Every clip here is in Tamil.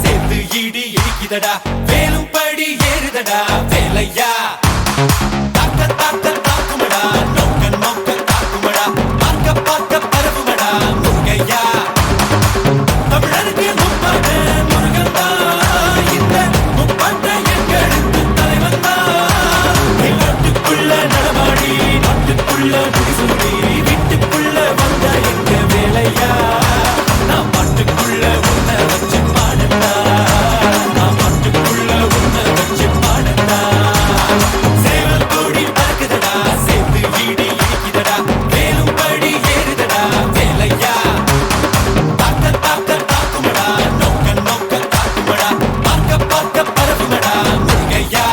சேர்த்து ஈடி இடிக்குதடா வேலும் படி ஏறுதடா வேலையா தாக்க தாக்க தாக்குமடா நோக்க நோக்க தாக்குமடா பார்க்க பார்க்க பரவுமடா முருகையா தமிழருக்கு முப்பாட்ட முருகன் தான் இந்த முப்பாட்ட எங்களுக்கு தலைவன் தான் நாட்டுக்குள்ள நடமாடி நாட்டுக்குள்ள முடிசூடி வீட்டுக்குள்ள வந்த எங்க வேலையா நான் பாட்டுக்குள்ள உன்னை வச்சு பாடட்டா நான் பாட்டுக்குள்ள உன்னை வச்சு பாடட்டா சேவல் கோடி பறக்குதடா சேர்த்து ஈடி இடிக்குதடா வேலும் படி ஏறுதடா வேலையா தாக்க தாக்க தாக்குமடா நோக்க நோக்க தாக்குமடா பார்க்க பார்க்க பரவுமடா முருகையா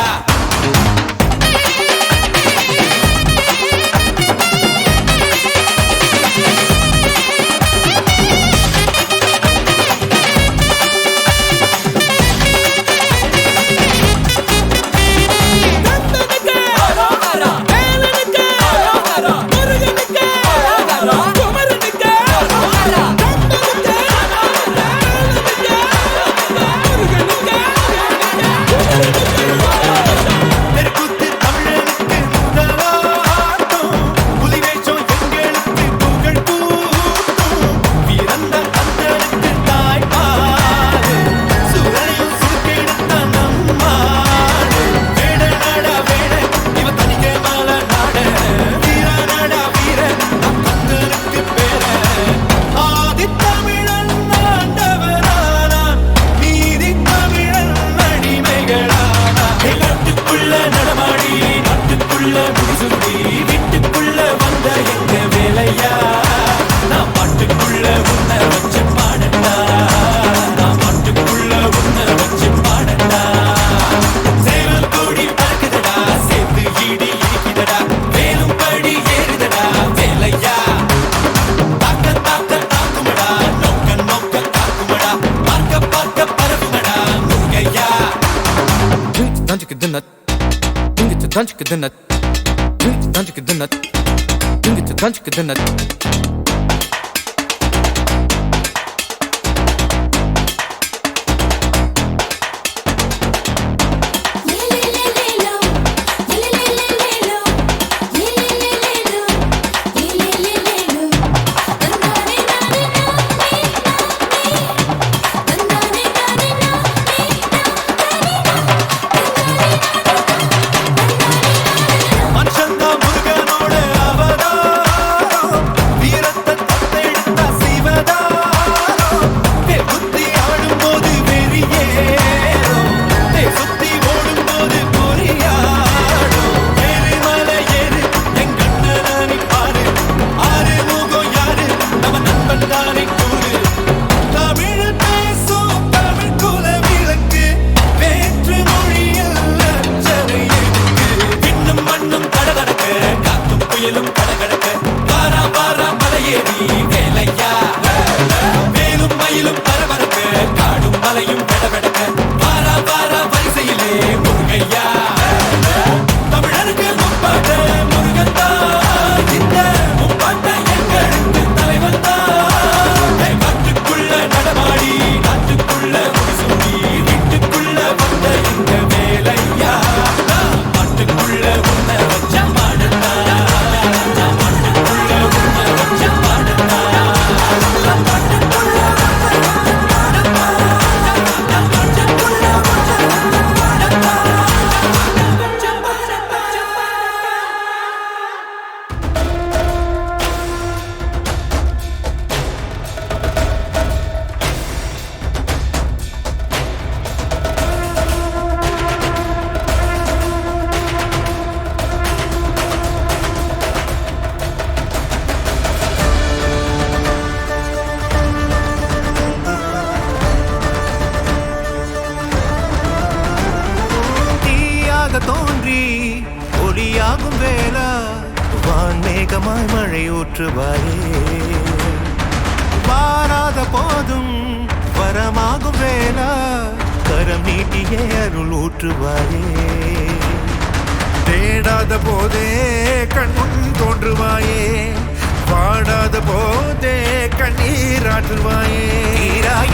வீட்டுக்குள்ள வந்த எங்க வேலையா நான் பாட்டுக்குள்ள உன்னை வச்சு பாடட்டா நான் பாட்டுக்குள்ள உன்னை வச்சு பாடட்டா சேவல் கோடி பறக்குதடா சேர்த்து ஈடி இடிக்குதடா வேலும் படி ஏறுதடா வேலையா தாக்க தாக்க தாக்குமடா நோக்க நோக்க தாக்குமடா பார்க்க பார்க்க பரவுமடா முருகையா Don't you get the nut? Don't you get the nut? Don't you get the nut? மனுஷன்தான் முருகனோட அவதாரம் வீரத்தை மேகமாய் மழை ஊற்றுவாயே வாராத போதும் வரமாகும் வேளா கரம் நீட்டியே அருள் ஊற்றுவாயே தேடாத போதே கண்முன் தோன்றுவாயே வாடாத போதே கண்ணீராற்றுவாயே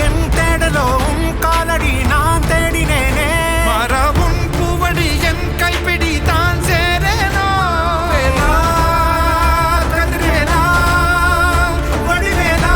என் தேடலும் காலடி நான் தேடினேனே மாறாவும் பூவடி என் கைப்பிடி தான் சேரேனோ வேலா கதிரேலா வடிவேலா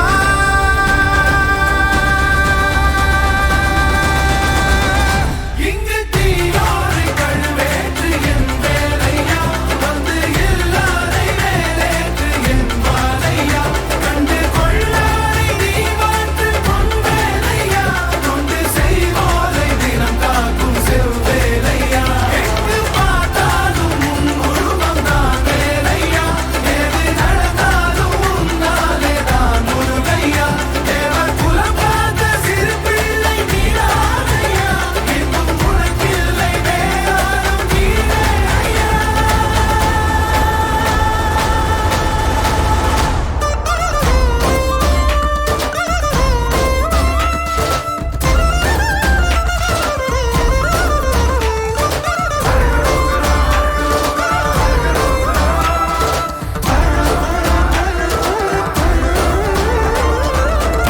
இங்கு தீயோரை கழுவேற்று என் வேலையா வந்து எல்லாரை வேலேற்று என் வாழையா கண்டு கொள்ளாரை நீ மாற்று பொன் வேலையா கொண்டு செய்வோரை தினம் காக்கும் செவ்வேலையா எங்கு பார்த்தாலும் உன் உருவம் தான் வேலையா எது நடந்தாலும் உன்னாலே தான் முருகையா தேவர் குலம் காத்த சிறு பிள்ளை நீரானையா இன்னும் உனக்கில்லை வேறாரும் நீரே ஐயா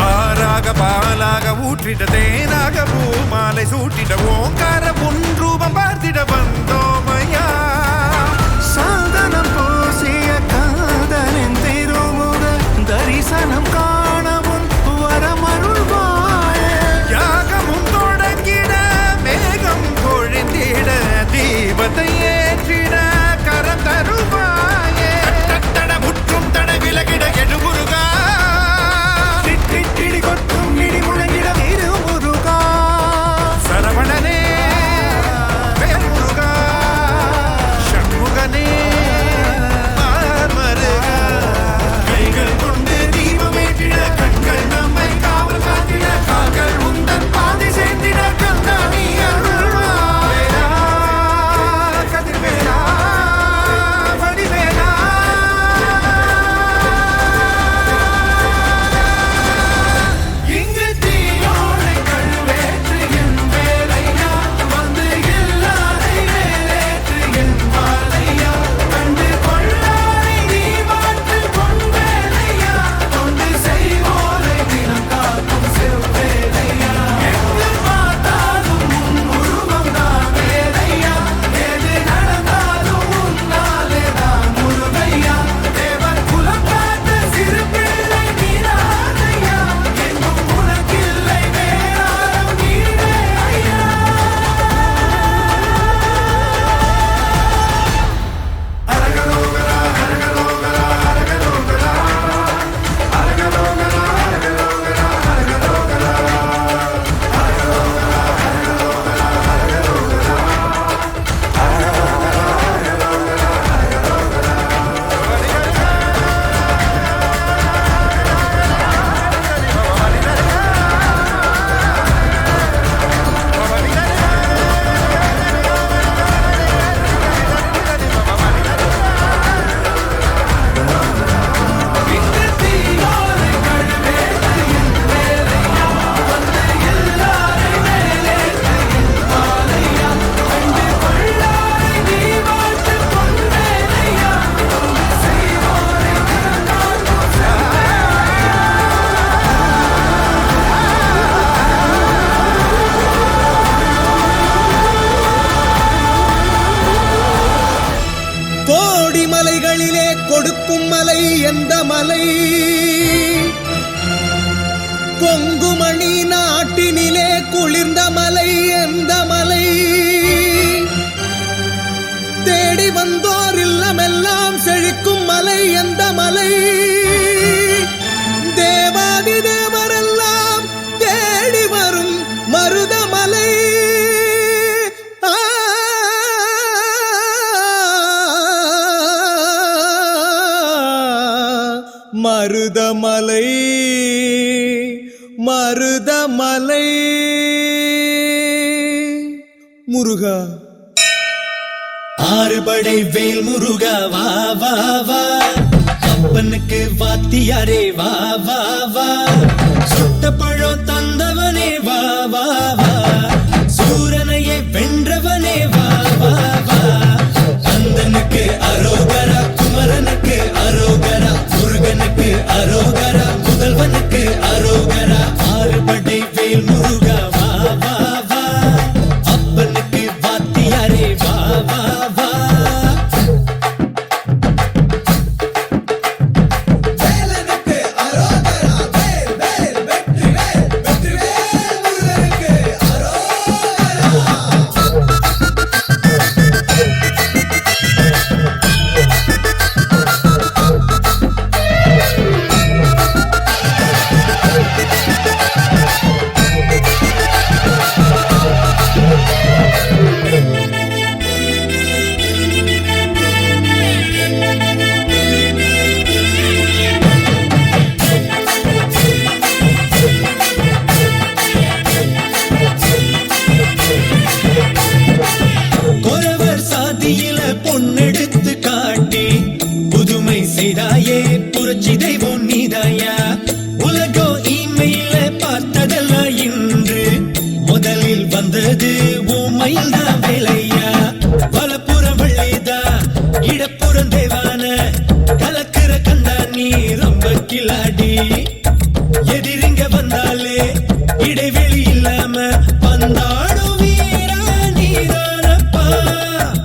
ஆறாக பாலாக ஊற்றிட தேனாக பூமாலை சூட்டிட ஓங்கார உன் ரூபம் பார்த்திட வந்தோமையா சாதனம் பூசிய காதலின் திருமுக தரிசனம் காணவும் வரமருள்வாயே யாகமும் தொடங்கிட மேகம் பொழிந்திட தீபத்தை ஏற்றிட கரம் தருவாயே தட முற்றும் தட விலகிட எடுமுருகா இடி கொட்டும் இடி முழங்கிட திருமுருகா சரவணனே வேல்முருகா சண்முகனே ஆர்மருகா கைகள் கொண்டு தீபமேற்றிட கண்கள் நம்மை காவல் காத்திட கால்கள் உந்தன் பாதை சேர்ந்திட கந்தாணி அருள்வாயா கதிர்வேலா வடிவேலா இங்கு தீயோரை கழுவேற்று என் வேலையா வந்து எல்லாரை வேலேற்று என் வாழையா கண்டு கொள்ளாரை நீ மாற்று பொன் வேலையா கொண்டு செய்வோரை தினம் காக்கும் செவ்வேலையா எங்கு பார்த்தாலும் உன் உருவம் தான் வேலையா எது நடந்தாலும் உன்னாலே தான் முருகையா தேவர் குலம் காத்த சிறு பிள்ளை நீரானையா இன்னும் உனக்கில்லை வேறாரும் நீரே ஐயா இங்கு தீயோரை கழுவேற்று என் வேலையா வந்து எல்லாரை வேலேற்று என் வாழையா கண்டு கொள்ளாரை நீ மாற்று பொன் வேலையா கொண்டு செய்வோரை தினம் காக்கும் கோடி மலைகளிலே கொடுக்கும் மலை எந்த மலை கொங்குமணி நாட்டினிலே குளிர்ந்த மலை எந்த மலை தேடி வந்தோர் இல்லமெல்லாம் செழிக்கும் மலை எந்த மலை தேவாதி தேவரெல்லாம் தேடி வரும் மருதமலை மருதமலை மருதமலை முருகா ஆறுபடை வேல் முருகா வா வா வா அப்பனுக்கு வாத்தியாரே வா வா வா, சுட்ட பழம் தந்தவனே வா வா வா, சூரனையே வென்றவனே வா வா வா. கந்தனுக்கு அரோகரா, குமரனுக்கு அரோகரா, முருகனுக்கு அரோகரா, முதல்வனுக்கு அரோகரா, ஆறுபடை வேல் முருகா வா வா வா, அப்பனுக்கு வாத்தியாரே வா வா வா. வேலனுக்கு அரோகரா, வேல் வேல் வெற்றிவேல், வெற்றிவேல் முருகனுக்கு அரோகரா. கொரவர் சாதியில பொன்னெடுத்து காட்டி புதுமை செய்தாயே, புரட்சி தெய்வம் நீதாயா. உலகம் இமையில பார்த்ததெல்லாம் இன்று முதலில் வந்தது உமையில் தான் வேலையா. வலப்புறம் வள்ளிதா, இடப்புறம் தேவான, கலக்கிற கண்டா நீ ரொம்ப கிளாடி. எதிரிங்க வந்தாலே இடைவெளி இல்லாம பந்தாடும் வீரா நீதானப்பா.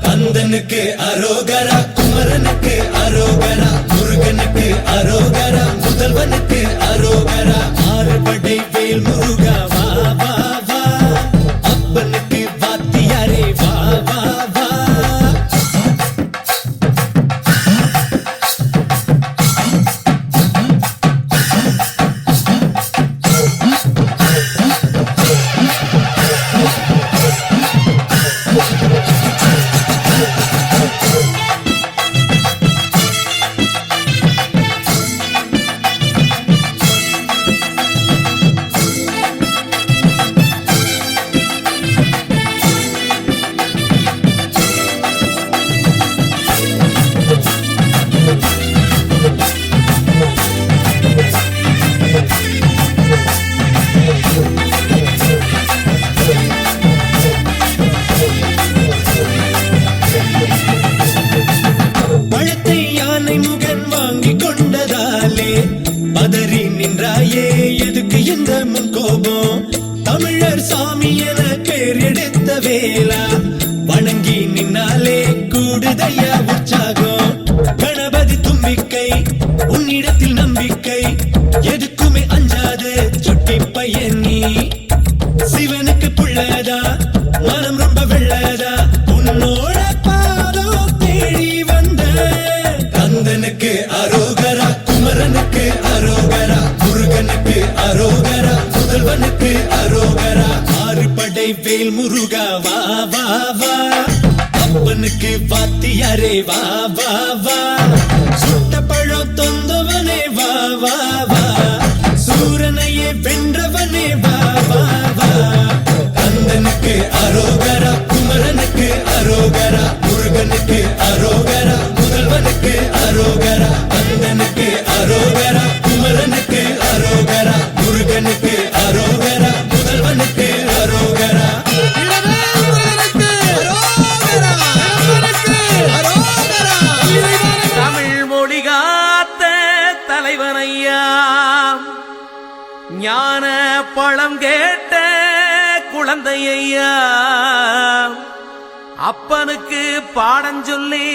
கந்தனுக்கு அரோகரா, குமரனுக்கு அரோகரா, முருகனுக்கு அரோகரா, முதல்வனுக்கு அரோகரா, ஆறுபடை வேல் முருகா வா வா வா, அப்பனுக்கு வாத்தியாரே வா வா வா. பழத்தை யானை முகன் வாங்கி கொண்டதாலே பதறி நின்றாயே, எதுக்கு இந்த முன்கோபம்? தமிழர் சாமி என பேர் எடுத்த வேளா, வணங்கி நின்னாலே கூடுதையா உற்சாகம். கணபதி தும்பிக்கை, உன்னிடத்தில் நம்பிக்கை, எதுக்குமே அஞ்சாது சுட்டி பையன் நீ. சிவனுக்கு புள்ளதா, மனம் ரொம்ப வெள்ளதா, உன்னோட பாதம் தேடி வந்த. கந்தனுக்கு அரோகரா, குமரனுக்கு அரோகரா, முருகனுக்கு அரோகரா, முதல்வனுக்கு அரோகரா, ஆறுபடை வேல் முருகா வா வா வா, அப்பனுக்கு வாத்தியாரே வா வா வா, சுட்ட பழம் தொந்தவனே வா வா வா, சூரனையே வென்றவனே வா வா வா. கந்தனுக்கு அரோகரா, குமரனுக்கு அரோகரா, முருகனுக்கு அரோகரா, முதல்வனுக்கு அரோகரா, கந்தனுக்கு அரோகரா, குமரனுக்கு அரோகரா, முருகனுக்கு அரோகரா, முதல்வனுக்கு அரோகரா. தமிழ் மொழி காத்த தலைவனையா, ஞான பழம் கேட்ட குழந்தையா, அப்பனுக்கு பாடம் சொல்லி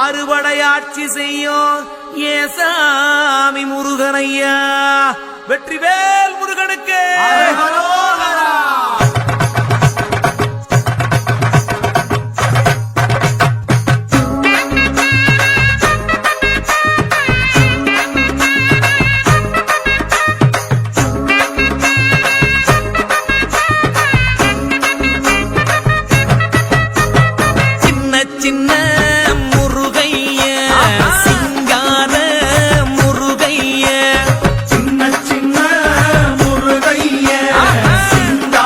ஆறுபடையாட்சி செய்யும் ஏசாமி முருகனையா, வெற்றிவேல் முருகனுக்கு சின்ன முருகைய, சிங்கார முருகைய, சின்ன சின்ன முருகைய, சிங்கார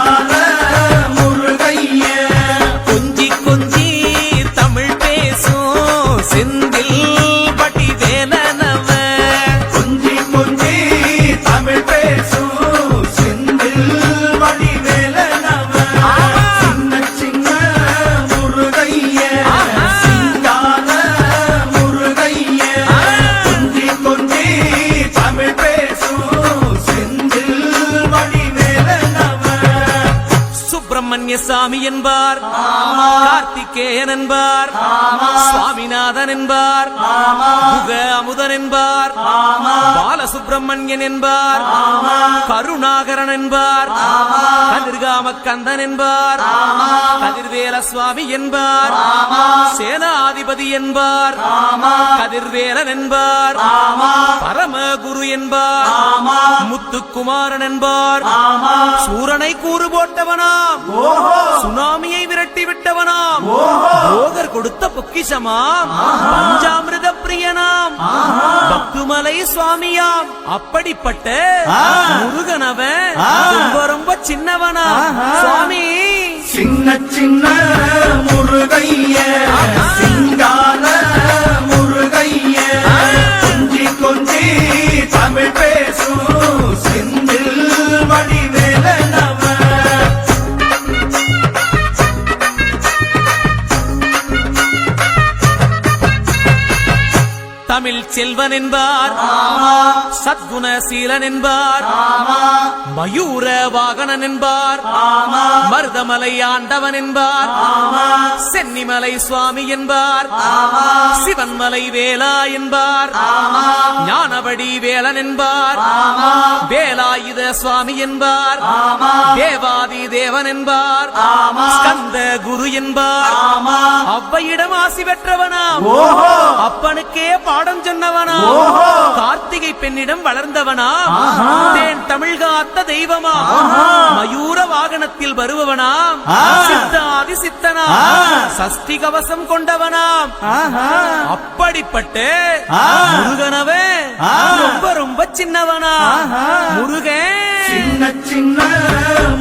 சுப்பிரமணிய சாமி என்பார், கார்த்திகேயன் என்பார், சுவாமிநாதன் என்பார், முக அமுதன் என்பார், பாலசுப்பிரமணியன் என்பார், கருணாகரன் என்பார், கதிர்காம கந்தன் என்பார், கதிர்வேல சுவாமி என்பார், சேனாதிபதி என்பார், கதிர்வேலன் என்பார், பரமகுரு என்பார், முத்துக்குமாரன் என்பார், சூரனை கூறு போட்டவனாம், சுனாமியை விரட்டி விட்டவனாம், போகர் கொடுத்த பொக்கிஷமாம், பஞ்சாமிர்த பிரியனாம், பக்துமலை சுவாமியாம். அப்படிப்பட்ட முருகனவன் ரொம்ப ரொம்ப சின்னவனா சுவாமி. சின்ன சின்ன முருகைய சிங்கார முருகைய கொஞ்சி கொஞ்சி தமிழ் பேசும் செந்தில் வடிவேலனவ. தமிழ் செல்வன் என்பார், சத்குணசீலன் என்பார், மயூர வாகனன் என்பார், மருதமலை ஆண்டவன் என்பார், சென்னிமலை சுவாமி என்பார், சிவன்மலை வேலா என்பார், ஞானபடி வேலன் என்பார், வேலாயுத சுவாமி என்பார், தேவாதி தேவன் என்பார், ஸ்கந்த குரு என்பார், அவ்வையிடம் ஆசி பெற்றவனாம், அப்பனுக்கே பாடம் சொன்னவனா, கார்த்திகை பெண்ணிடம் வளர்ந்தவனா, தேன் தமிழ் காத்த தெய்வமா, மயூர வாகனத்தில் வருபவனாம், சித்தாதி சித்தனா, சஷ்டி கவசம் கொண்டவனாம். அப்படிப்பட்ட முருகனவே ரொம்ப ரொம்ப சின்னவனா முருகன். சின்ன சின்ன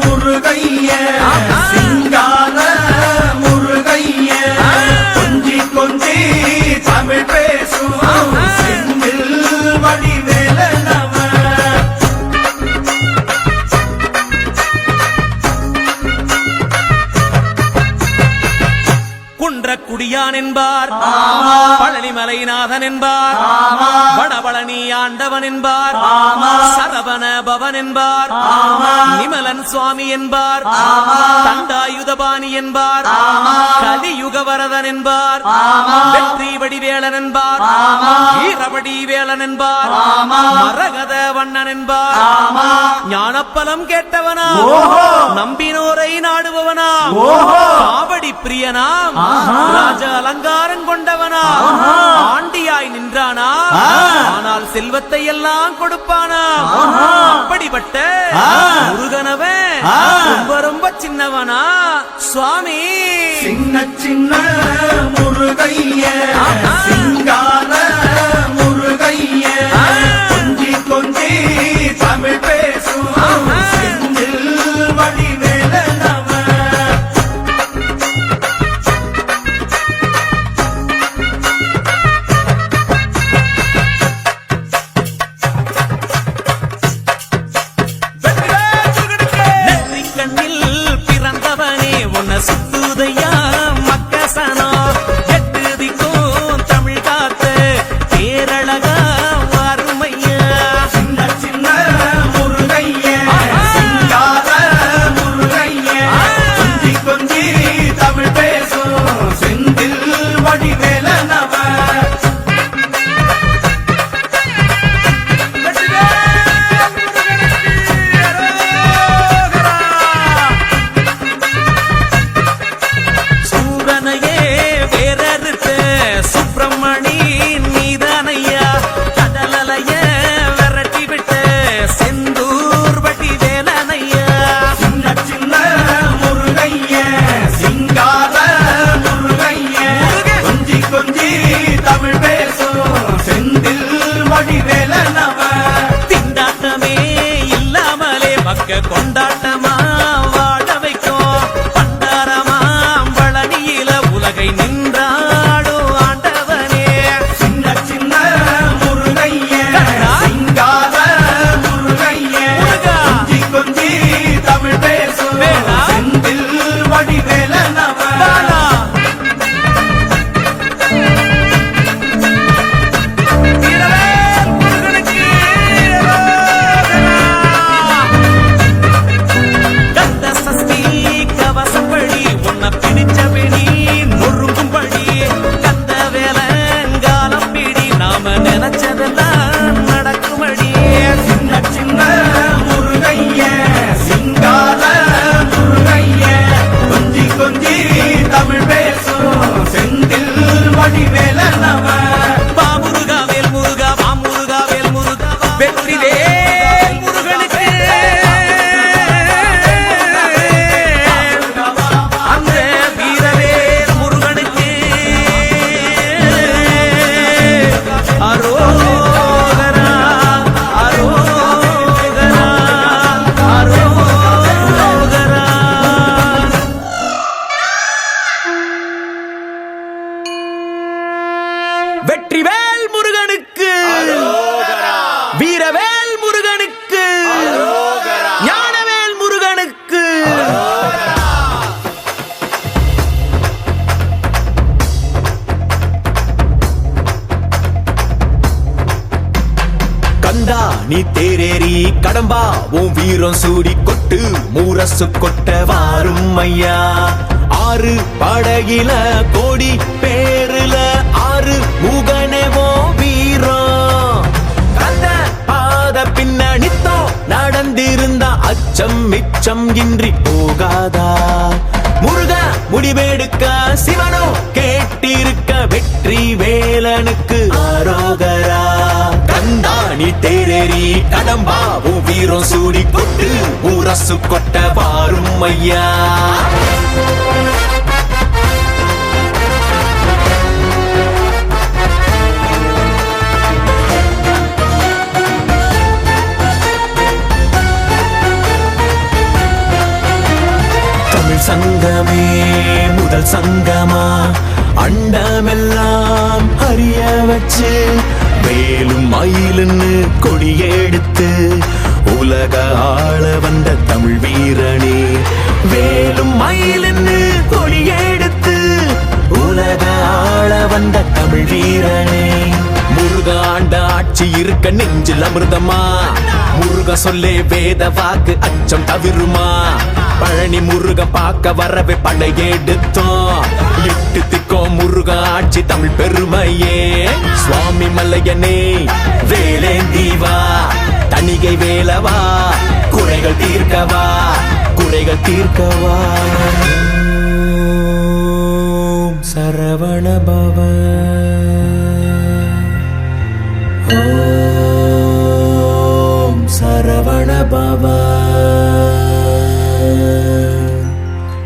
முருகைய சிங்கார முருகைய கொஞ்சி கொஞ்சி தமிழ் பேசும் செந்தில் வடிவேலனவ. குன்றக்குடியான் என்பார், பழனிமலைநாதன் என்பார், வடபழனி ஆண்டவன் என்பார், சரவண பவன் என்பார், நிமலன் சுவாமி என்பார், தண்டாயுதபாணி என்பார், கலியுக வரதன் என்பார், வெற்றி வடிவேலன் என்பார், வீரவடி வேலன் என்பார், மரகத வண்ணன் என்பார், ஞானப்பலம் கேட்டவனா, நம்பினோரை நாடுபவனா, காவடி பிரியனாம், ராஜ அலங்காரம் கொண்டவனா, ஆண்டியாய் நின்றானா, ஆனால் செல்வத்தை எல்லாம் கொடுப்பானா. அப்படிப்பட்ட முருகனவன் ரொம்ப ரொம்ப சின்னவனா சுவாமி. சின்ன சின்ன முருகைய சிங்கார முருகைய கொஞ்சி கொஞ்சி தமிழ் பேசும் செந்தில் வடிவேலனவ. சுத்துதையா மக்கசனா, எட்டு திக்கும் தமிழ் காத்த பேரழகா அருமையா. சின்ன சின்ன முருகைய சிங்கார முருகைய கொஞ்சி கொஞ்சி தமிழ் பேசும் செந்தில் வடிவேலனவ. நீ தேரேறி கடம்பா உன் வீரம் சூடி கொட்டு மூரசு கொட்ட வாரும் ஐயா ஆறு படகில கோடி பேருல ஆறு முகனவோ வீரம் கந்த பாத பின்னணித்தோ நடந்திருந்தா அச்சம் மிச்சம் இன்றி போகாதா முருக முடிவெடுக்க சிவனோ கேட்டிருக்க வெற்றி வேலனுக்கு ஆரோகரா கந்தாணி தேரேறி கடம்பாவும் வீரம் சூடி கொட்டு ஊரசு கொட்ட வாரும் ஐயா சங்கமே முதல் சங்கமா அண்டமெல்லாம் அறிய வச்சு வேலும் மயிலுன்னு கொடியெடுத்து உலக ஆள வந்த தமிழ் வீரனே வேலும் மயிலுன்னு கொடியெடுத்து உலக ஆள வந்த தமிழ் வீரனே முருகாண்ட ஆட்சி இருக்க நெஞ்சில் அமிர்தமா முருக சொல்லே வேத வாக்கு அச்சம் தவிருமா பழனி முருக பார்க்க வரவே படையெடுத்தோம் எட்டு திக்கோம் முருக ஆட்சி தமிழ் பெருமையே சுவாமி மல்லையனே வேலேந்தீவா தணிகை வேலவா குறைகள் தீர்க்கவா குறைகள் தீர்க்கவா சரவண பவ ஓம் சரவண பவ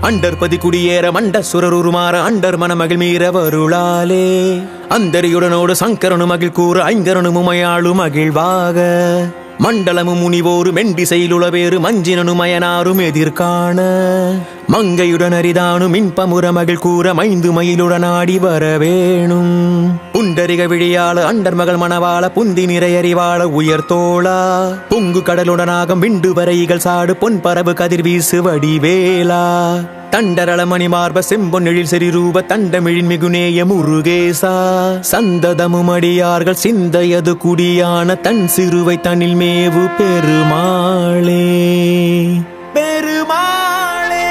அண்டர்பதி குடியேற மண்ட சுரருமாற அண்டர் மனமகிழ் மீற வருளாலே அந்தரியுடனோடு சங்கரனு மகிழ் கூற ஐங்கரனு முமையாளு மகிழ்வாக மண்டலமும் முனிவோரு மெண்டிசையிலுளவேறு மஞ்சினனும் மயனாரும் எதிர்காண மங்கையுடன் அரிதானும் இன்பமுற மகிழ் கூற மைந்து மயிலுடன் ஆடி வரவேணும் புண்டரிக விழியாள அண்டர் மகள் மணவாள புந்தி நிறையறிவாள உயர்த்தோளா பொங்கு கடலுடனாக விண்டு வரைகள் சாடு பொன் பரவு கதிர் வீசு வடிவேலா தண்டரளமணி மார்ப செம்பொன்னெழில் செறிரூப தண்டமிழின் மிகுநேய முருகேசா சந்ததமும் அடியார்கள் சிந்தையது குடியான தன் சிறுவை தனில் மேவு பெருமாளே பெருமாளே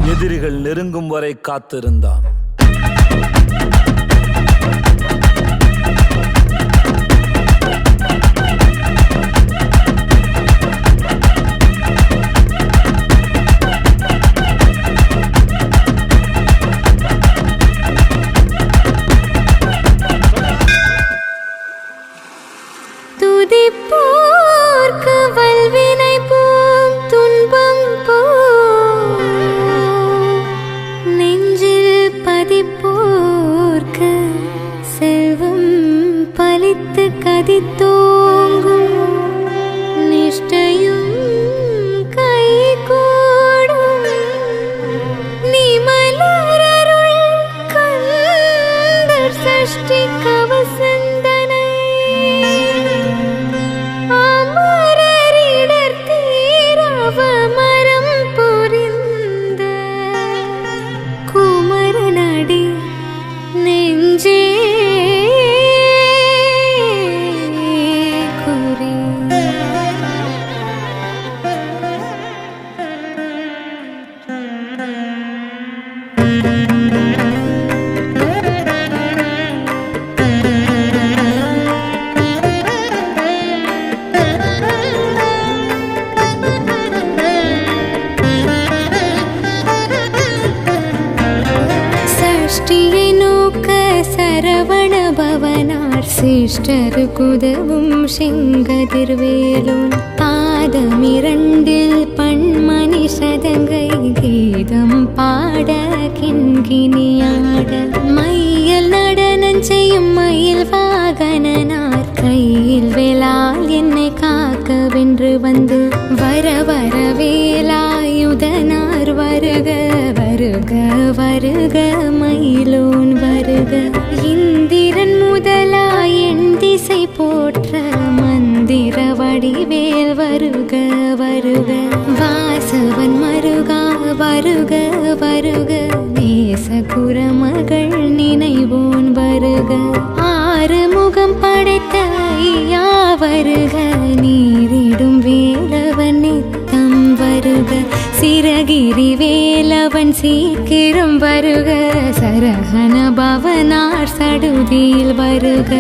எதிரிகள் நெருங்கும் வரை காத்திருந்தான். துதிப்போர்க்கு வல்வினை போம் துன்பம் போம் நெஞ்சில் பதிப்போர்க்கு செல்வம் பலித்து கதித்தோங்கும் நிஷ்டையும் கைகூடும் நிமலரருள் கந்தர் சஷ்டி கவசந்தனை அமரரிடர் தீரவமரம் புரிந்த குமரனடி நெஞ்சே சிஷ்டருக்குதவும் செங்கதிர்வேலோன் பாதமிரண்டில் பண்மணி சதங்கை கீதம் பாட கிண்கிணியாட மையல் நடனம் செய்யும் மயில் வாகனனார் கையில் வேளால் என்னை காக்க வென்று வந்து வர வர வேலாயுதனார் வருக வருக வருக மயிலோன் வருக இந்திரன் முதலாய் என் திசை போற்ற மந்திர வடிவேல் வருக வருக வாசவன் மருகா வருக வருக நேச குரமகள் நினைவோன் வருக ஆறுமுகம் படைத்த ஐயா வருக நீரிடும் வேலவன் நித்தம் வருக சிறகிரி வேலவன் சீக்கிரம் வருக சரஹன பவனார் சடுதியில் வருக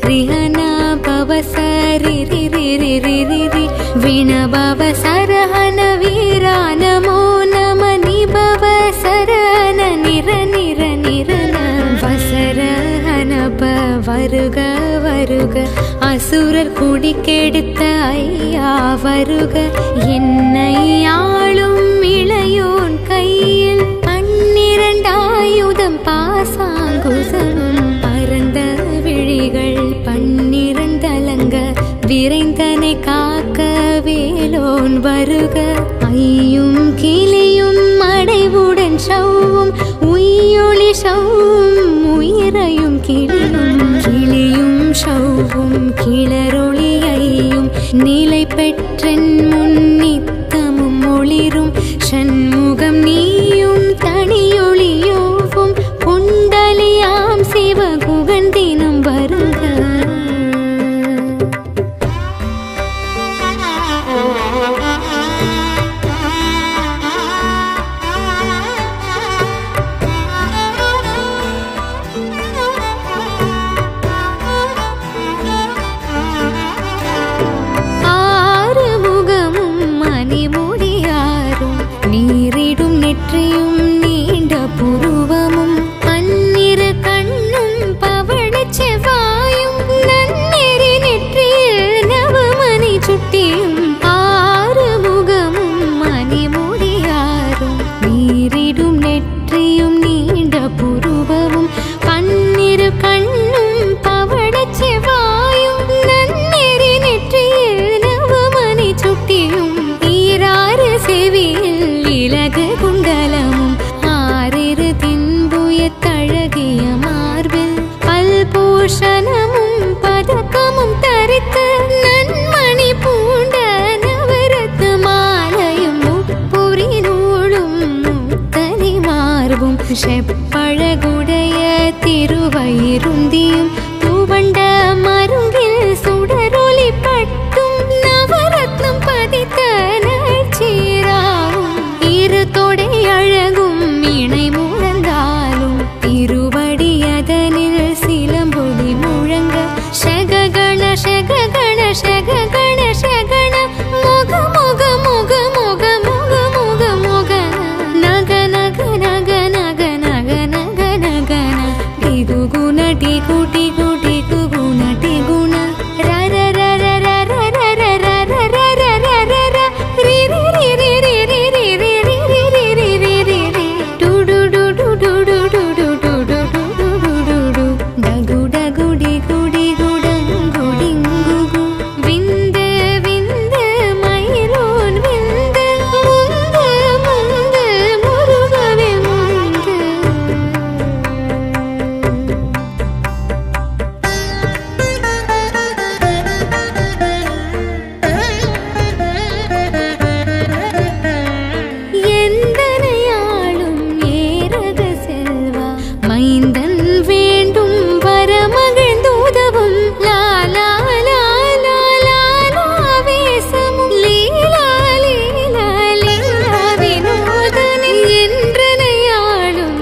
ரிஹனா பவசரி ரி ரி ரி ரி ரி ரி வினபவ சரஹன வீரா நமோ நம நிபவ சரண நிர நிர நிரன வசரஹனப வருக வருக அசுரர் குடி கெடுத்த ஐயா வருக என்னை ஆளும் இளையோன் கையில் 12 ஆயுதம் பாசாங்குசமும் பரந்த விழிகள் 12 அலங்க விரைந்தனை காக்க வேலோன் வருக ஐயும் கிளியும் அடைவுடன் சவ்வும் உய்யொளி சவ்வும் உயிரையும் கிளியும் சவ்வும் கிளரொளியையும் நிலை பெற்றென் முன் நித்தமும் ஒளிரும் சண்முகம் நீயும் தனியொளியோவும் குண்டலியாம் சிவகுகன் தினம் வருக ஆறுமுகமும் மணிமுடியாரும் நீரிடும் நெற்றியும் நீண்ட புருவமும் பன்னிரு கண்ணும் பவழச் செவ்வாயும் நன்னெறி நெற்றியில் நவமணி சுட்டியும் ஆறுமுகமும் மணிமுடியாரும் நீரிடும் நெற்றியும் நீண்ட புருவமும் பன்னிரு கண்ணும் பவழச் செவ்வாயும் நன்னெறி நெற்றியில் நவமணி சுட்டியும் ஈராறு செவியில் இலகு குண்டலமும் ஆறிரு தின்புயத்தழகிய மார்பில் பல்பூஷணமும் பதக்கமும் தரித்த நன்மணி பூண்ட நவரத்து மாலையும் முப்புரி நூலும் முத்தனி மார்பும் செப்பழகுடைய திருவயிருந்தியும் துவண்ட மருங்கில் சுடரொளி பட்டும் நவரத்னம் பதித்த நற்சீராவும் இரு தொடை அழகும் இணை முழந்தாலும் திருவடி அதனில் சிலம்பொலி முழங்க ஷககண ஷககண ஷககண ஷகண முக முக முக முக முக முக முக நக நக நக நக நக நக நக டிகு குண டிகு டிகு டிகு குண டிகுண ர ர ர ர ர ர ர ர ர ர ர ர ர ர ரி ரி ரி ரி ரி ரி ரி ரி ரி ரி ரி ரி ரி ரி ரி டு டு டு டு டு டு டு டு டு டு டு டு டு டு டகு டகு டிகு டிகு டங்கு டிங்கு கு விந்து விந்து மயிலோன் விந்து முந்து முந்து முருகவே முந்து எந்தனையாளும் ஏரக செல்வா மைந்தன் வேண்டும் வரமகிழ்ந்தூதவும் லாலா லாலா லாலா வேசமும் லீலா லீலா லீலா வினோதனை என்றனையாளும்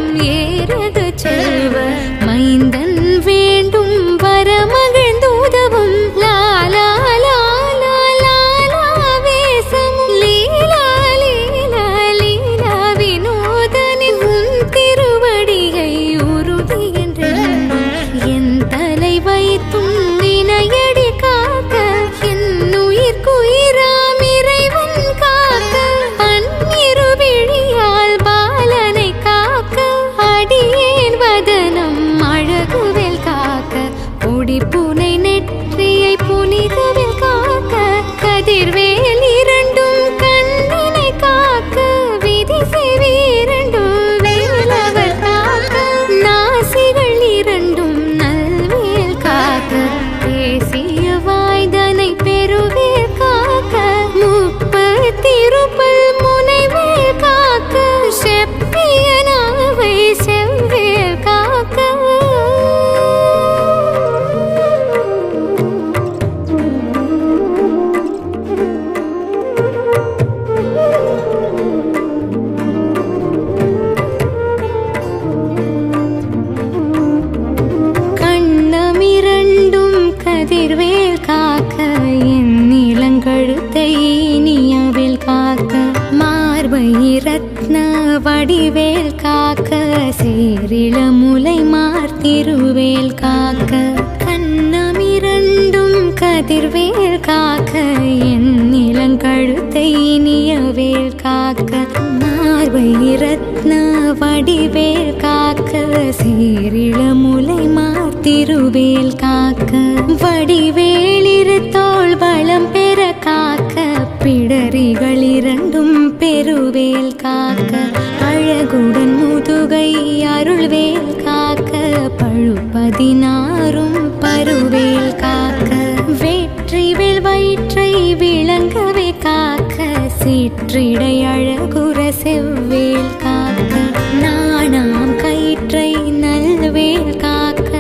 வடிவேல் காக்க சேரிள முலை மார்த்திருவேல் காக்க கண்ணமிரண்டும் கதிர்வேல் காக்க என் நிலங்கழுத்தை இனியவேல் காக்க மார்பை ரத்ன வடிவேல் காக்க சேரிள முலை மார்த்திருவேல் காக்க வடிவேலிரு தோள் வளம் பெற காக்க பிடரிகள் இரண்டும் பெருவேல் காக்க அழகுடன் முதுகை அருள்வேல் காக்க பழுப்பதினாரும் பருவேல் காக்க வெற்றிவேல் வயிற்றை விளங்கவே காக்க சிற்றிடை அழகுற செவ்வேல் காக்க நாணாம் கயிற்றை நல்வேல் காக்க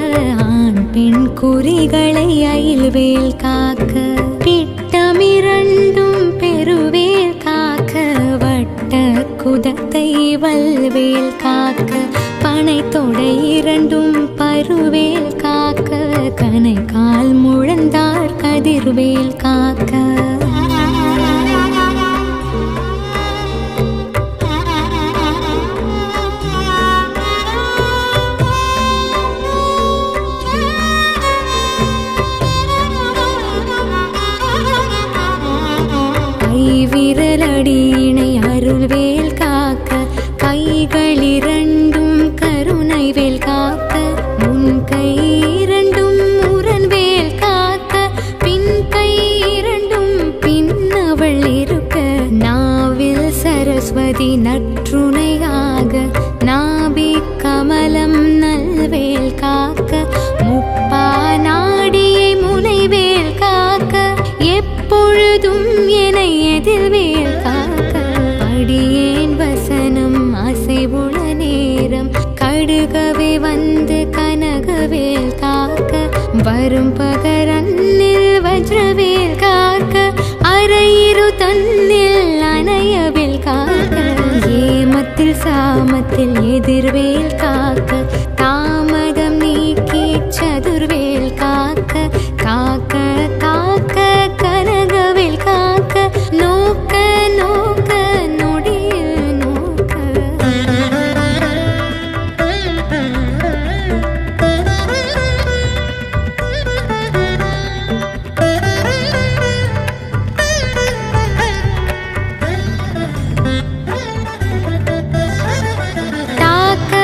ஆண் பெண் குறிகளை அயில்வேல் காக்க திட்டமிரண்டும் பெருவேல் காக்க வட்ட குதத்தை வல்வேல் காக்க பனை தொடை இரண்டும் பருவேல் காக்க கனை கால் முழந்தார் கதிர்வேல் காக்க விரலடியினை அருள்வேல் காக்க கைகளிரண்டும் கருணைவேல் காக்க முன் கை இரண்டும் முரண்வேல் காக்க பின் கை இரண்டும் பின்னவள் இருக்க நாவில் சரஸ்வதி நற்றுணையாக நாபி கமலம் நல்வேல் காக்க முப்பா நாடியை முனைவேல் காக்க எப்பொழுதும் என எதிர்வேல் காக்க அடியேன் வசனம் அசைவுள நேரம் கடுகவே வந்து கனகவேல் காக்க வரும் பகரன்னில் வஜ்ரவேல் காக்க அரையிரு தன்னில் அணையவேல் காக்க ஏமத்தில் சாமத்தில் எதிர்வேல் காக்க தாமதம் நீக்கி சதுர்வேல் காக்க காக்க காக்க கனகவேல் காக்க நோக்க நோக்க நொடியில் நோக்க தாக்க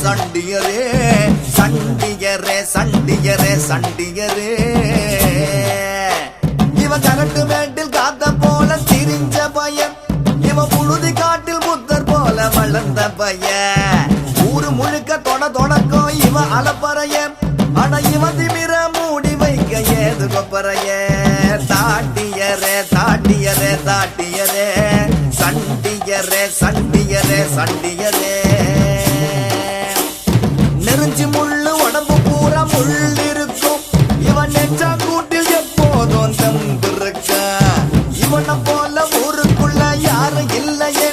சண்டியரே சண்டியரே சண்டியரே சண்டியரே இவ கரட்டு மேட்டில் காத்த போல திரிஞ்ச பையன் இவ புழுதி காட்டில் புத்தர் போல வளர்ந்த பையன் ஊரு முழுக்க தொடக்கம் இவ அலப்பறைய ஆனா இவ திமிர மூடி வைக்க ஏது கொப்பறைய தாட்டியரே தாட்டியரே தாட்டியரே சண்டியரே சண்டியரே சண்டியரே நெருஞ்சி முள்ளு உடம்பு பூரா முள் இருக்கும் இவன் நெஞ்சா கூட்டில் எப்போதும் தம்பு இருக்க இவனை போல ஊருக்குள்ள யாரும் இல்லையே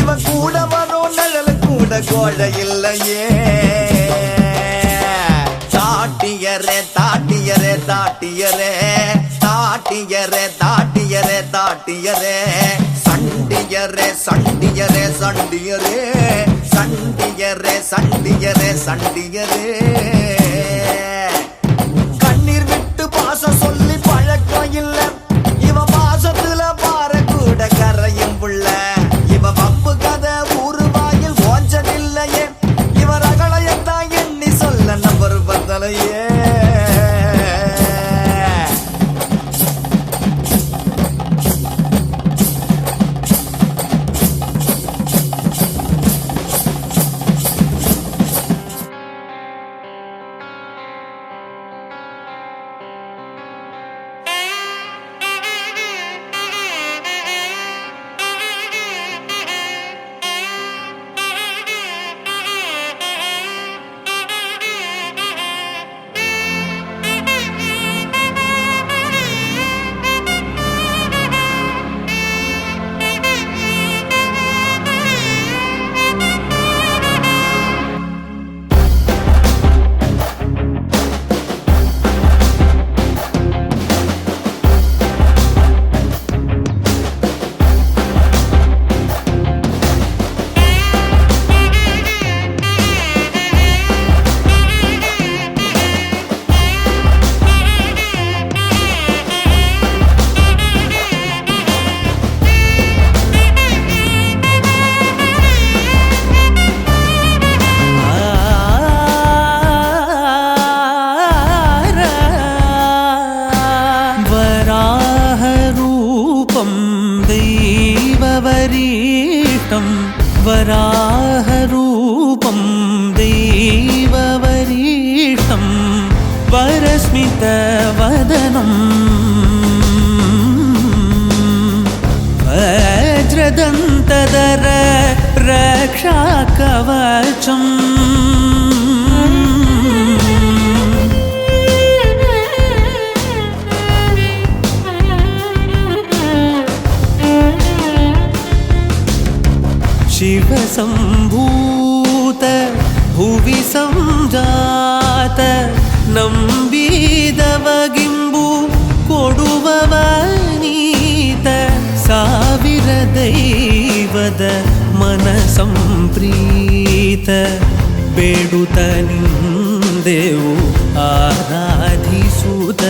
இவன் கூட வரும் நிழல் கூட கோழ இல்லையே தாட்டியரே தாட்டியரே தாட்டியரே தாட்டியரே தாட்டியரே தாட்டியரே சண்டியரே சண்டியரே சண்டியரே சண்டியரே சண்டியரே சண்டியரே கண்ணீர் விட்டு பாசம் சொல்லி பழக்கம் இல்ல இவ பாசத்துல பாறை கூட கரையும் புள்ள இவ பப்பு கதை ஊரு வாயில் ஓஞ்சதில்லையே இவ ரகளையத்தான் எண்ணி சொல்ல நம்பர் பத்தலையே वराहरूपं दैववरीष्टं वरस्मितवदनं वज्रदन्तधर रक्षाकवचम् शिवसम्भूत भुवि संजात नम्बिदवगिम्बु कोडुववनीत ಸಾವಿರ ದೈವದ ಮನಸಂಪ್ರೀತ ಬೇಡುತ್ತ ನಿಂದೆವು ಆರಾಧಿಸುತ್ತ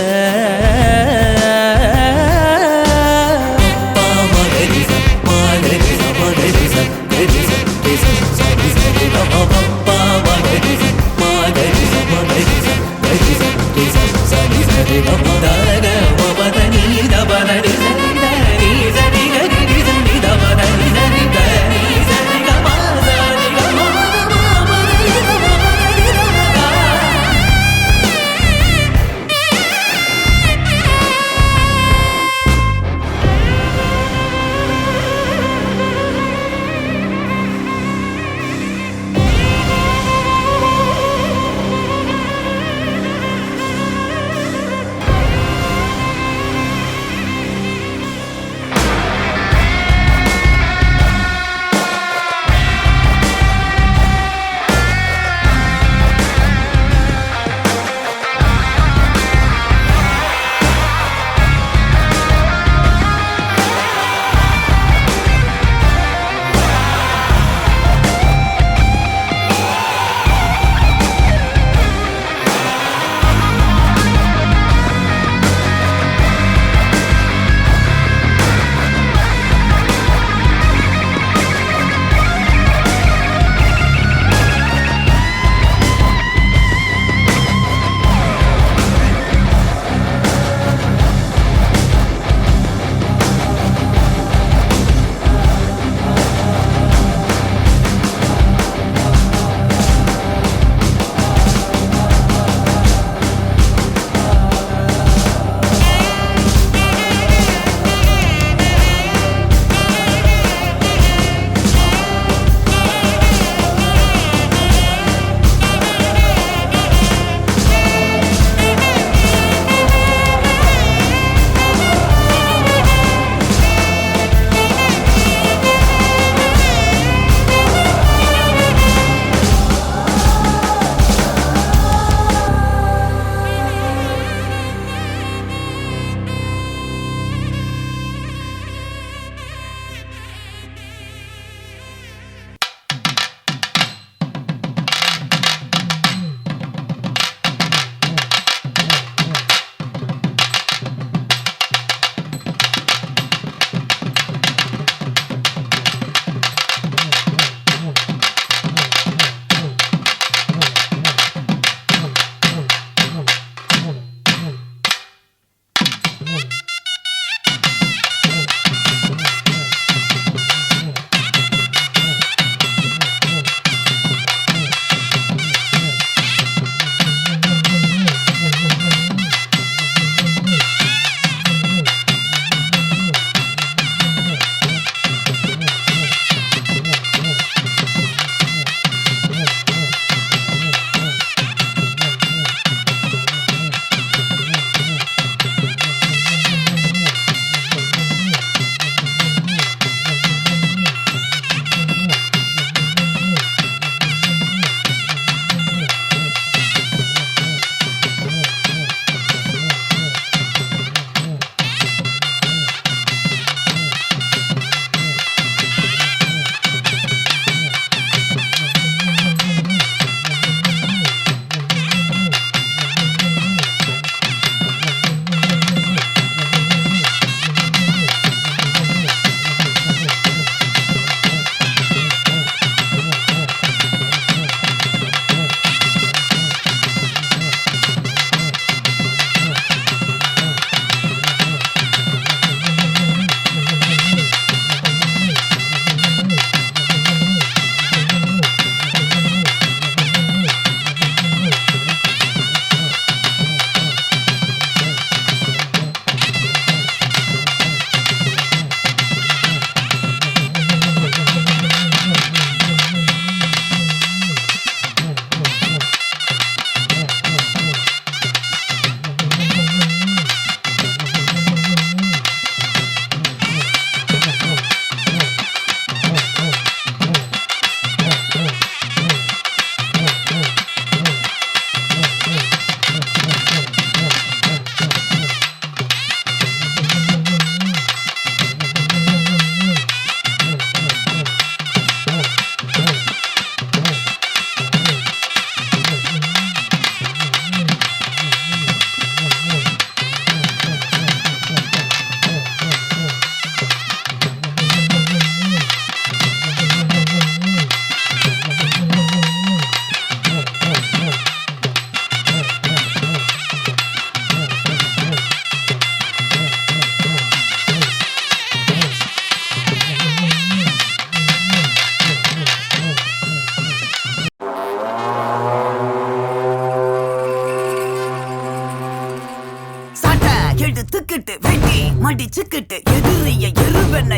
எடுத்துக்கிட்டு வெட்டி மடிச்சுக்கிட்டு எதிரிய எருவென்ன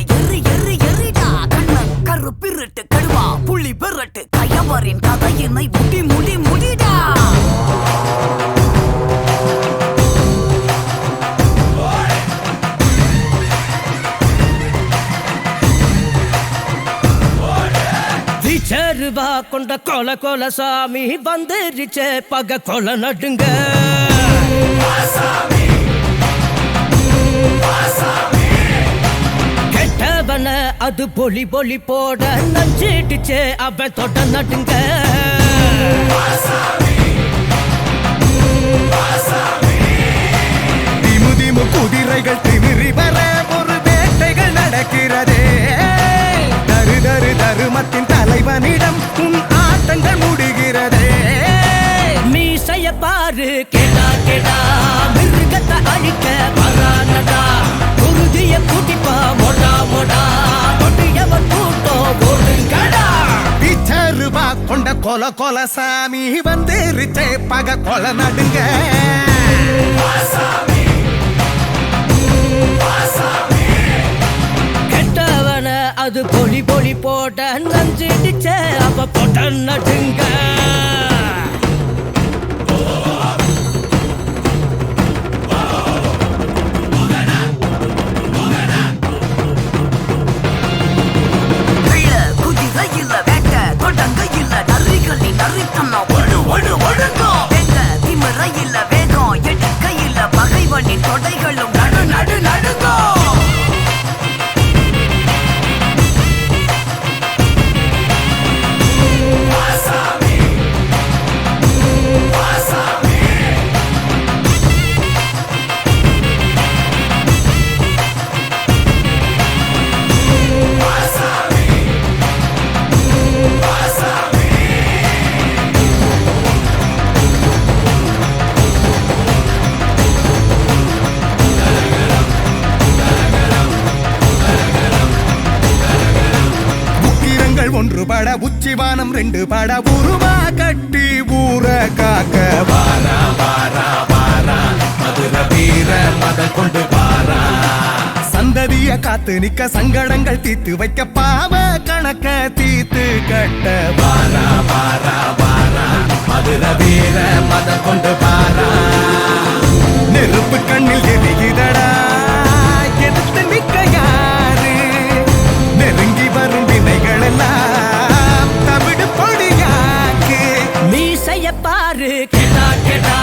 எரிடா கண்ணன் கருப்பிருட்டு கடுவா புள்ளி பெறட்டு கயவரின் கதையினை முடிடா சேருவா கொண்ட கொல சாமி வந்துருச்சே பக கொல நடுங்க கெட்டவன அது பொலி போட நஞ்சிடுச்சே அவன் தொட நடுங்க திமுதிமு குதிரைகள் திமிரி வர ஒரு வேட்டைகள் நடக்கிறதே தருமத்தின் தலைவனிடம் உன் ஆட்டங்கள் முடிகிறதே மீசைய பாரு கேடா மிருகத்தை அழிக்க வரானடா குருதிய கூட்டிப்பா மொடா கொட்டியவன் கூட்டம் ஓடுங்கடா பிச்சருவா கொண்ட கொல சாமி வந்துருச்சே பக கொல நடுங்க அது பொலி போட நஞ்சிடுச்சே அவ போட்ட நடுங்க குதிரை இல்ல வேட்ட தொடங்க இல்ல நரிகளின் நரித்தன்னா ஒழுங்கோ வேங்க திமிரை இல்ல வேகம் எடுக்க இல்ல பகைவனின் தொடைகளும் நடுங்கோ ஒன்றுபட உச்சிவானம் ரெண்டு பட உருவா கட்டி ஊர காக்க வாரா மதுர வீர மத கொண்டு வாரா சந்ததிய காத்து நிக்க சங்கடங்கள் தீத்து வைக்க பாவ கணக்க தீத்து கட்ட வாரா மதுர வீர மத கொண்டு வாரா நெருப்பு கண்ணில் எரிகிறடா எடுத்து நிக்க யாரு நெருங்கி வரும் வினைகள் எல்லாம் தவிடு பொடியாக்கு மீசைய பாரு கேடா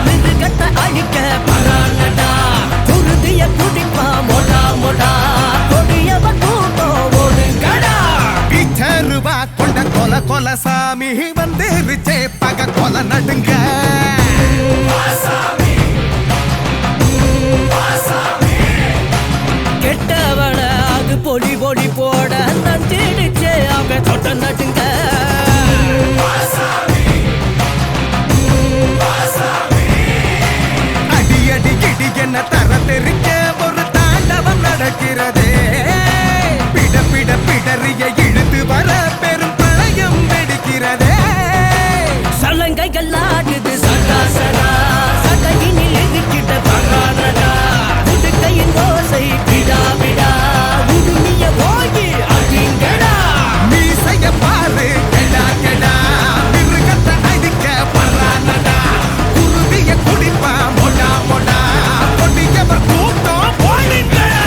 மிருகத்தை அழிக்க பரானடா குருதிய குடிப்பா மொடா கொடியவன் கூட்டம் ஓடுங்கடா பிச்சருவா கொண்ட கொல சாமி வந்துருச்சே பக கொல நடுங்க கெட்டவன அது பொலி போட நஞ்சிடுச்சே அவன் தொட்ட நடுங்க அடி கிடி என்ன தர தெரிக்க ஒரு தாண்டவம் நடக்கிறதே பிடறிய இழுத்து வர பெரும் பழையம் வெடிக்கிறதே சலங்கைகள் ஆடுது சடா சடையினில் எதிர்க்கிட்ட பகானடா உடுக்கையின் ஓசை விடா உடுமிய ஓகி அடிங்கடா மீசைய பாரு கெடா மிருகத்தை அடிக்க பரானடா குருதிய குடிப்பா மொடா கொடியவர் கூட்டம் போடுங்கடா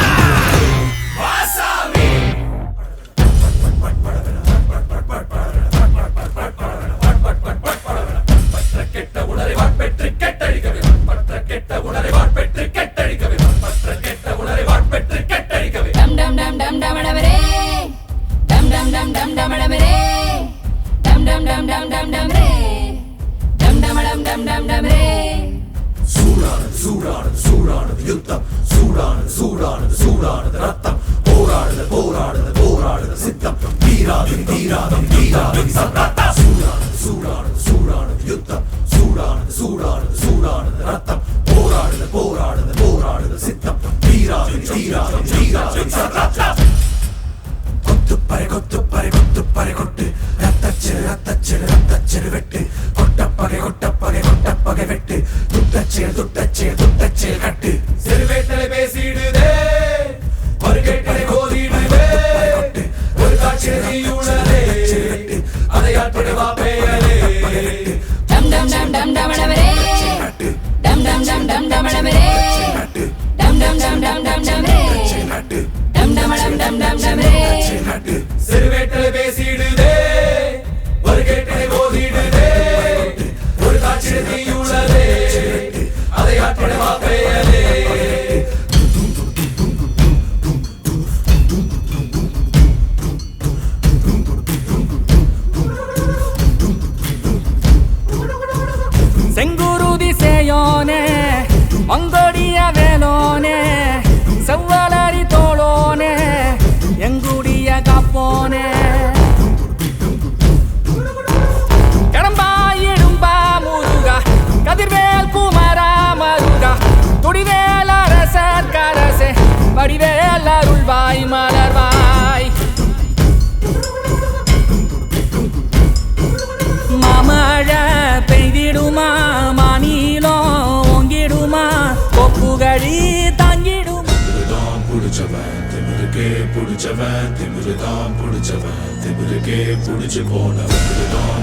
சூடானது யுத்தம் சூடானது ரத்தம் போராடுது சித்தம் தீராது சத்தம் சூடானது யுத்தம் சூடானது ரத்தம் போராடுது சித்தம் தீராது சத்தம் கொத்துப்பறை கொட்டு ரத்தச்செரு வெட்டு கொட்டப்பகை வெட்டு துட்டச்சேல் கட்டு செருவேட்டு டம் டம் டம் டம் டமடமரே டம் டம் டம் டம் டமடமரே டம் டம் டம் டம் டம் டமரே டம் டமடம் டம் டம் டமரே சிறுவேட்டலை பேசிடுதே ஒரு கேட்டனை ஓதிடுதே ஒரு காட்சியை தீயுள்ளதே அதை ஆற்றிட மாப்பையலே செங்குருதி சேயோனே மங்கோடிய வேலோனே செவ்வலரி தோளோனே எங்குடிய காப்போனே கடம்பாயிடும்பா முருகா கதிர்வேல் குமரா மருகா துடிவேல் அரசர் கரசே வடிவேல் அருள்வாய் மலர்வாய் மாமழ பெய்திடுமா மாநிலோ ஓங்கிடுமா கொப்புகழி தாங்கிடும் புடிச்சவன் திமிருக்கே புடிச்சவன் திமிருதான் புடிச்சவன் திமிருக்கே புடிச்சு போனவன்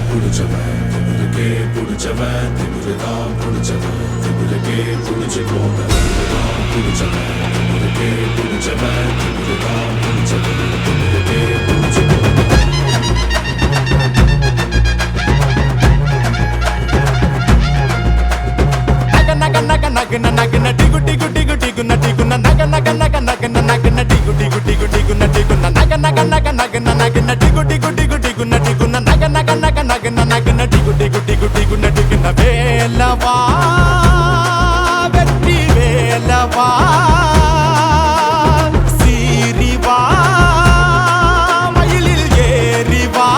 புடிச்சவன் திமிருக்கே புடிச்சவன் திமிருதான் புடிச்சவன் திமிருக்கே புடிச்சு போனவன் புடிச்சவன் திமிருக்கே புடிச்சவன் திமிருதான் புடிச்சவன் திமிருக்கே புடிச்சு நகன நகன டிகு டிகு டிகு டிகுன டிகுன நகன நகன நகன நகன டிகு டிகு டிகு டிகுன டிகுன நகன நகன நகன நகன டிகு டிகு டிகு டிகுன டிகுன நகன நகன நகன நகன டிகு டிகு டிகு டிகுன டிகுன வேலவா வெற்றி வேலவா சீரிவா மயிலில் ஏறிவா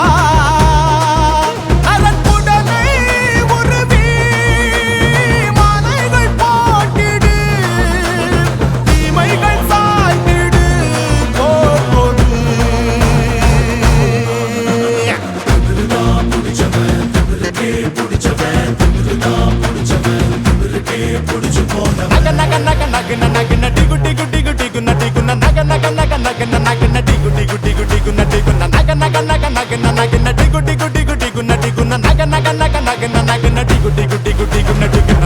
நகன டிகு டிகு டிகு டிகுன டிகுன நகன நகன நகன நகன டிகு டிகு டிகு டிகுன டிகுன நகன நகன நகன நகன டிகு டிகு டிகு டிகுன டிகுன நகன நகன நகன நகன டிகு டிகு டிகு டிகுன டிகுன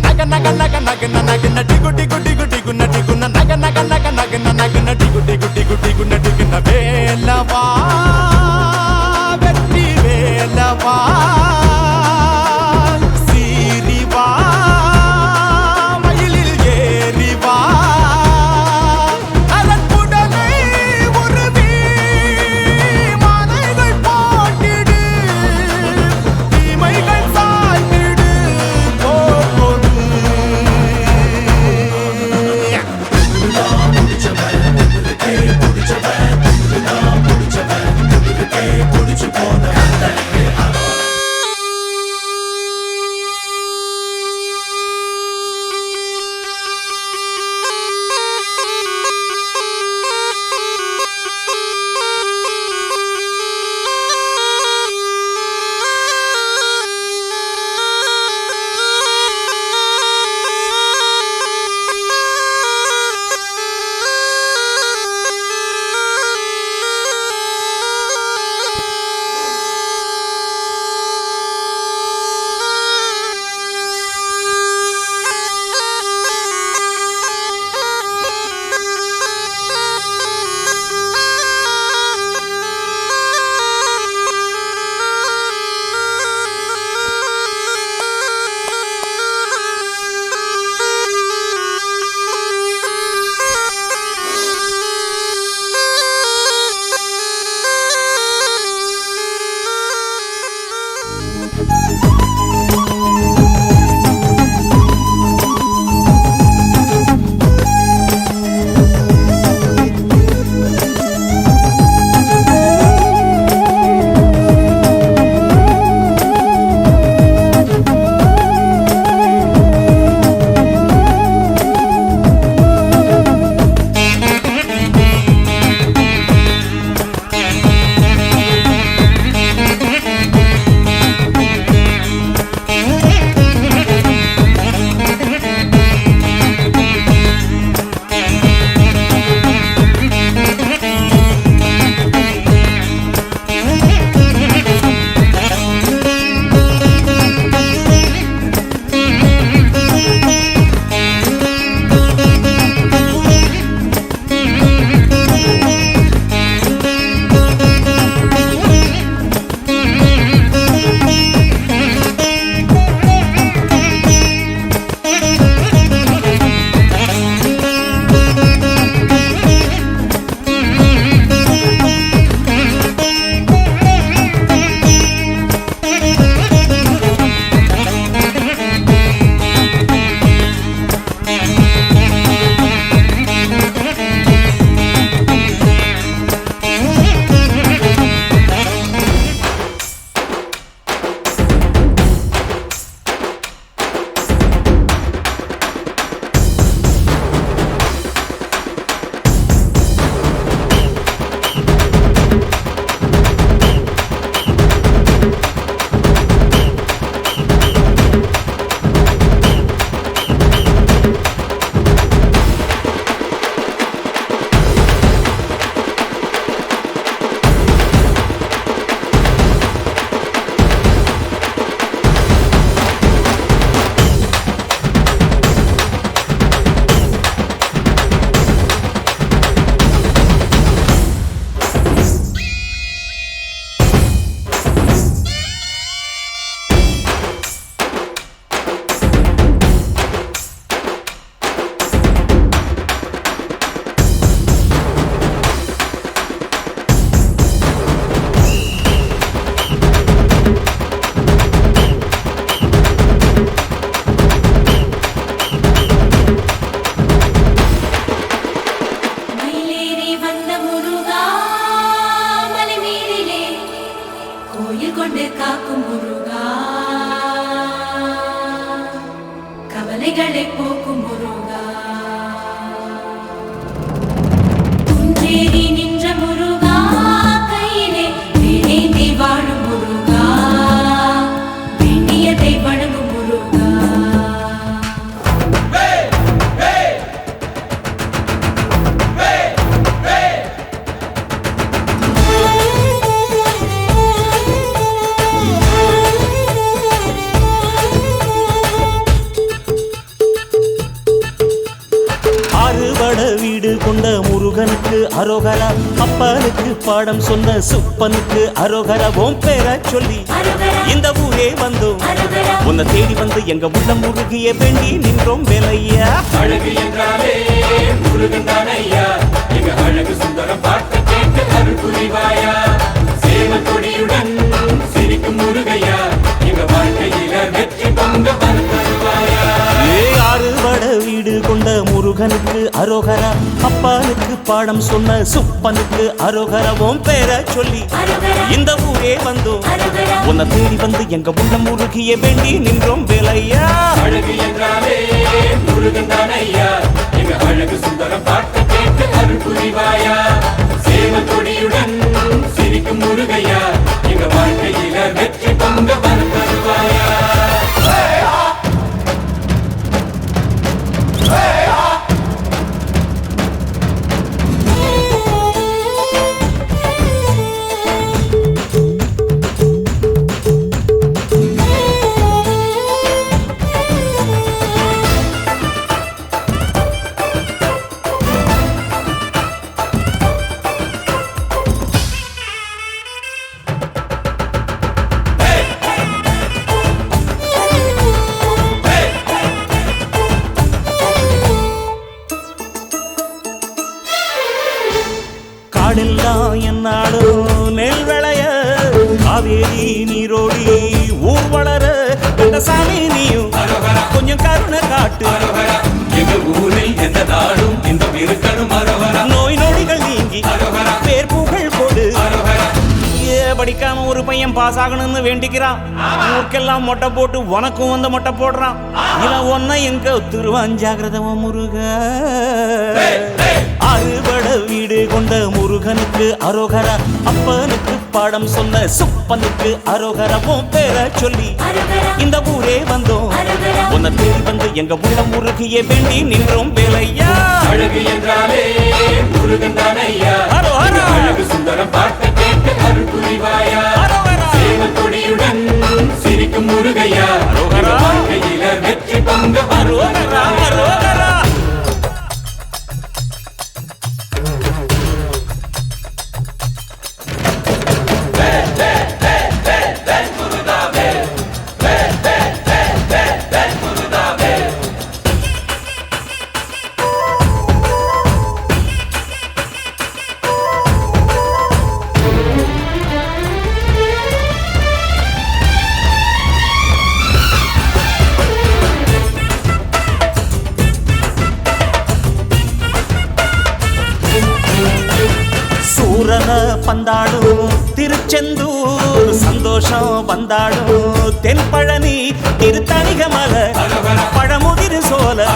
nagana nagana nagana nagana digu digu digu nagana nagana nagana nagana digu குட்டி குட்டி குட்டி குன்னடிக்குன்ன வேலவா வெற்றி வேலவா சீரிவா மயிலில் ஏறிவா அலக்குடலை உருவி மாலைகள் போட்டிடு தீமைகள் சாய்த்திடு போடு புடிச்சவன் திமிருக்கே புடிச்சவன் திமிருதான் புடிச்சவன் அரோகரா அப்பனுக்கு பாடம் சொன்ன சுப்பனுக்கு அரோகரா ஓம் பேர சொல்லி இந்த ஊரே வந்தோம் உன்னை தேடி வந்து எங்க உள்ளம் முருகிய வேண்டி நின்றோம் வேலையா. அழகு என்றாலே முருகன் தானையா, எங்க அழகு சுந்தரம் பார்த்து கேட்டு அருள் புரிவாயா. சேவல் கொடியுடன் சிரிக்கும் முருகையா, எங்க வாழ்க்கையில வெற்றி பொங்க தருவாயா. ஆறுபட வீடு கொண்ட முருகனுக்கு அரோகரா அப்பனுக்கு பாடம் சொன்ன சுப்பனுக்கு அரோகரா ஓம் பேர சொல்லி இந்த ஊரே வந்தோம் உன்னை தேடி வந்து எங்க உள்ளம் முருகிய வேண்டி நின்றோம் வேலையா. அழகு என்றாலே முருகன் தானையா, எங்க அழகு சுந்தரம் பார்த்து கேட்டு அருள் புரிவாயா. சேவல் கொடியுடன் சிரிக்கும் முருகையா, எங்க வாழ்க்கையில வெற்றி பொங்க தருவாயா. காடெல்லாம் என்னாடும் நெல் விளைய காவேரி நீரோடி ஊர் வளர அந்த சாமி நீயும் கொஞ்சம் கருணை காட்டு. எங்க ஊரில் எந்த நாடும் இந்த இருக்கணும் அரோகரா. நோய் நொடிகள் நீங்கி பேர் புகழ் கொடு. படிக்காம ஒரு பையன் பாஸ் ஆகணும்னு வேண்டிக்கிறான், ஊருக்கெல்லாம் மொட்டை போட்டு உனக்கும் வந்து மொட்டை போடுறான். இவன் ஒன்ன எங்க திருவான் ஜாகிரதவ முருக. அறுபட வீடு கொண்ட முருகனுக்கு அரோகரா அப்பனுக்கு பாடம் சொன்ன சுப்பனுக்கு அரோகரா உன் பேர சொல்லி இந்த ஊரே வந்தோம் உன்னை தேடி வந்து எங்க உள்ள முருகிய வேண்டி நின்றோம் வேலையா. அழகு என்றாலே முருகன் தானையா, அரோகரா அழகு சுந்தரம் பார்த்து கேட்டு அருள் புரிவாயா. அரோகரா சேவல் கொடியுடன் சிரிக்கும் முருகையா, அரோகரா வாழ்க்கையில வெற்றி பொங்க அரோகரா அரோகரா. பந்தாடும் திருச்செந்தூர் சந்தோஷம் வந்தாடும் தென்பழனி திருத்தணிகமல பழமுதிர் சோல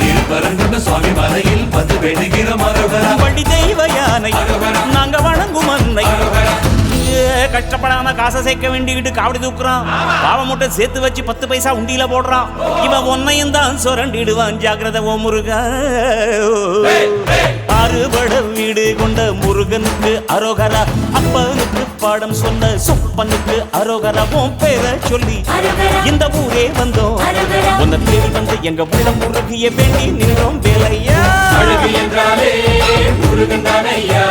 திருப்பரங்குன்ற சுவாமி மலையில் வந்து வேண்டுகிற அரோகரா. வண்டி தெய்வ யானை நாங்க வணங்கும் அன்னை. கஷ்டப்படாம காசை சேர்க்க வேண்டிக்கிட்டு காவடி தூக்குறான், பாவ மூட்டை சேர்த்து வச்சு 10 பைசா உண்டியில போடுறான். இவன் ஒன்னையும் தான் சுரண்டிடுவான் ஜாகிரத ஓ முருகா. அறுபட வீடு கொண்ட முருகனுக்கு அரோகரா அப்பனுக்கு பாடம் சொன்ன சுப்பனுக்கு அரோகரா உன் பேர சொல்லி இந்த ஊரே வந்தோம் உன்னை தேடி வந்து எங்க உள்ள முருகிய வேண்டி நின்றோம் வேலையா. அழகு என்றாலே முருகன் தானையா,